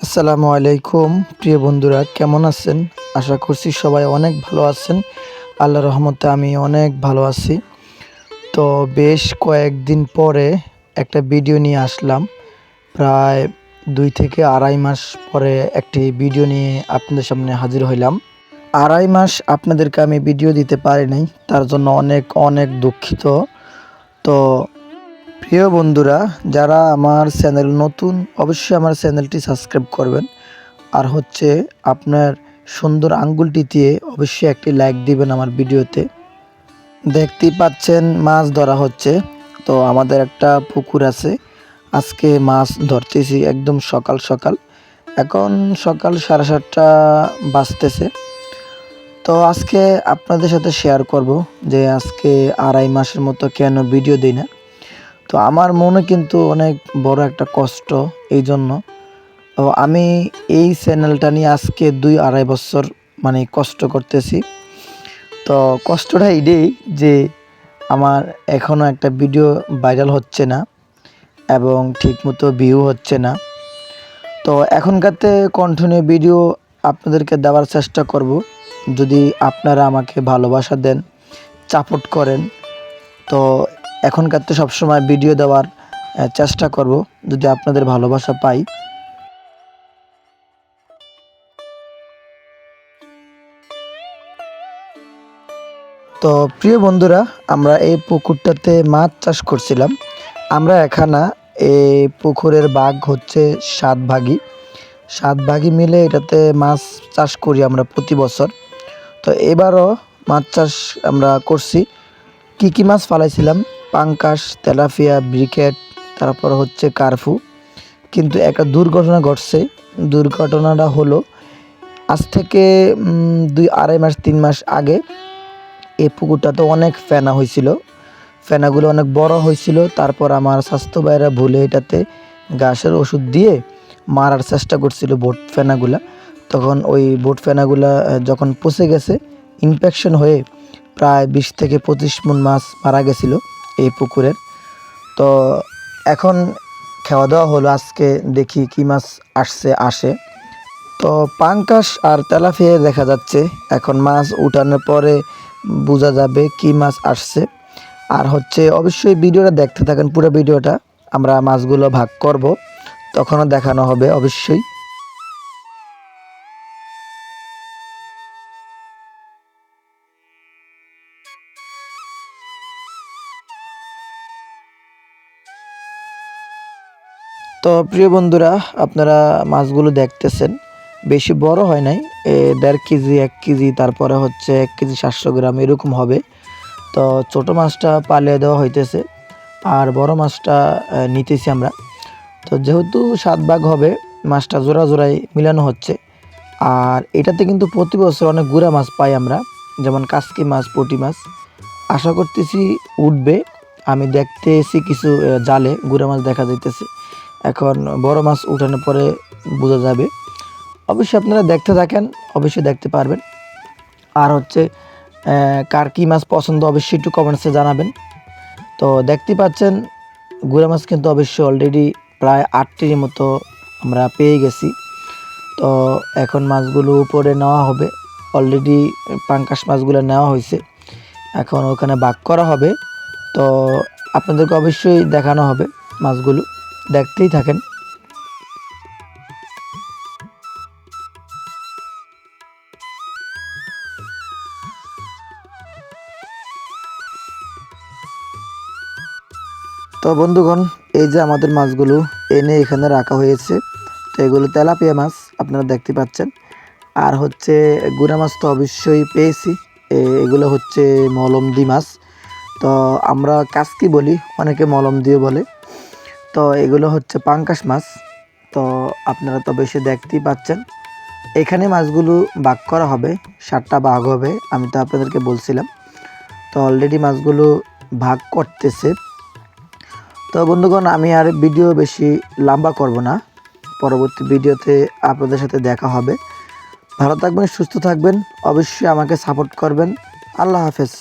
আসসালামু আলাইকুম প্রিয় বন্ধুরা, কেমন আছেন? আশা করছি সবাই অনেক ভালো আছেন। আল্লাহর রহমতে আমি অনেক ভালো আছি। তো বেশ কয়েকদিন পরে একটা ভিডিও নিয়ে আসলাম। প্রায় 2 থেকে আড়াই মাস পরে একটি ভিডিও নিয়ে আপনাদের সামনে হাজির হইলাম। আড়াই মাস আপনাদেরকে আমি ভিডিও দিতে পারি নাই, তার জন্য অনেক অনেক দুঃখিত। তো প্রিয় বন্ধুরা, যারা আমার চ্যানেল নতুন অবশ্যই আমার চ্যানেলটি সাবস্ক্রাইব করবেন। আর হচ্ছে আপনার সুন্দর আঙ্গুলটি দিয়ে অবশ্যই একটি লাইক দিবেন আমার ভিডিওতে। দেখতেই পাচ্ছেন মাছ ধরা হচ্ছে। তো আমাদের একটা পুকুর আছে, আজকে মাছ ধরতেছি একদম সকাল সকাল। এখন সকাল 7:30 বাজতেছে। তো আজকে আপনাদের সাথে শেয়ার করব যে আজকে আড়াই মাসের মতো কেন ভিডিও দিই না। তো আমার মনে কিন্তু অনেক বড় একটা কষ্ট এই জন্য। তো আমি এই চ্যানেলটা নিয়ে আজকে 2-2.5 বছর কষ্ট করতেছি। তো কষ্টটা এটাই যে আমার এখনও একটা ভিডিও ভাইরাল হচ্ছে না এবং ঠিকমতো ভিউ হচ্ছে না। তো এখনকারতে কন্টিনিউ ভিডিও আপনাদেরকে দেওয়ার চেষ্টা করব, যদি আপনারা আমাকে ভালোবাসা দেন, সাপোর্ট করেন। তো এখনকারতে সবসময় ভিডিও দেওয়ার চেষ্টা করব যদি আপনাদের ভালোবাসা পাই। তো প্রিয় বন্ধুরা, আমরা এই পুকুরটাতে মাছ চাষ করছিলাম। আমরা এখানে এই পুকুরের ভাগ হচ্ছে 7 ভাগই। 7 ভাগই মিলে এটাতে মাছ চাষ করি আমরা প্রতি বছর। তো এবারও মাছ চাষ আমরা করছি। কি কি মাছ ফালাইছিলাম? পাঙ্কাশ, তেলাপিয়া, ব্রিকেট, তারপর হচ্ছে কার্ফু। কিন্তু একটা দুর্ঘটনা ঘটছে। দুর্ঘটনাটা হলো আজ থেকে 2-2.5 মাস 3 মাস আগে এই পুকুরটাতে অনেক ফেনা হয়েছিল। ফেনাগুলো অনেক বড় হয়েছিল। তারপর আমার স্বাস্থ্য ভাইরা ভুলে এটাতে ঘাসের ওষুধ দিয়ে মারার চেষ্টা করছিল বোট ফেনাগুলা। তখন ওই বোট ফেনাগুলা যখন পচে গেছে, ইনফেকশন হয়ে প্রায় 20 থেকে 25 মণ মাছ মারা গেছিল এই পুকুরের। তো এখন খাওয়া দাওয়া হলো, আজকে দেখি কি মাছ আসে। তো পাঙ্কাশ আর তেলাপিয়া দেখা যাচ্ছে। এখন মাছ উঠানোর পরে বোঝা যাবে কি মাছ আসছে। আর হচ্ছে অবশ্যই ভিডিওটা দেখতে থাকেন, পুরো ভিডিওটা। আমরা মাছগুলো ভাগ করব, তখনও দেখানো হবে অবশ্যই। তো প্রিয় বন্ধুরা, আপনারা মাছগুলো দেখতেছেন, বেশি বড় হয় নাই। 1.5 কেজি 1 কেজি, তারপরে হচ্ছে 1 কেজি 700 গ্রাম এরকম হবে। তো ছোট মাছটা পালিয়ে দেওয়া হইতেছে আর বড় মাছটা নিতেছি আমরা। তো যেহেতু 7 ভাগ হবে, মাছটা জোড়া জোড়ায় মিলানো হচ্ছে। আর এটাতে কিন্তু প্রতি বছর অনেক গুড়া মাছ পাই আমরা, যেমন কাসকি মাছ, পুঁটি মাছ। আশা করতেছি উঠবে। আমি দেখতেছি কিছু জালে গুড়া মাছ দেখা যাইতেছে। এখন বড় মাছ উঠানোর পরে বোঝা যাবে। অবশ্যই আপনারা দেখতে থাকেন, অবশ্যই দেখতে পারবেন। আর হচ্ছে কার কী মাছ পছন্দ অবশ্যই একটু কমেন্টসে জানাবেন। তো দেখতে পাচ্ছেন গুড়া মাছ কিন্তু অবশ্যই অলরেডি প্রায় 8টির মতো আমরা পেয়ে গেছি। তো এখন মাছগুলো উপরে নেওয়া হবে। অলরেডি পাঙ্কাশ মাছগুলো নেওয়া হয়েছে, এখন ওখানে ভাগ করা হবে। তো আপনাদেরকে অবশ্যই দেখানো হবে মাছগুলো, দেখতেই থাকেন। তো বন্ধুগণ, এই যে আমাদের মাছগুলো এনে এখানে রাখা হয়েছে। তো এগুলো তেলাপিয়া মাছ আপনারা দেখতে পাচ্ছেন। আর হচ্ছে গুড়া মাছ তো অবশ্যই পেয়েছি। এগুলো হচ্ছে মলমদি মাছ। তো আমরা কাসকি বলি, অনেকে মলমদিও বলে। তো এগুলো হচ্ছে পাঙ্কাশ মাছ। তো আপনারা তো বেশি দেখতেই পাচ্ছেন। এখানে মাছগুলো ভাগ করা হবে, 7টা ভাগ হবে, আমি তো আপনাদেরকে বলছিলাম। তো অলরেডি মাছগুলো ভাগ করতেছে। তো বন্ধুগণ, আমি আর ভিডিও বেশি লম্বা করব না। পরবর্তী ভিডিওতে আপনাদের সাথে দেখা হবে। ভালো থাকবেন, সুস্থ থাকবেন, অবশ্যই আমাকে সাপোর্ট করবেন। আল্লাহ হাফেজ।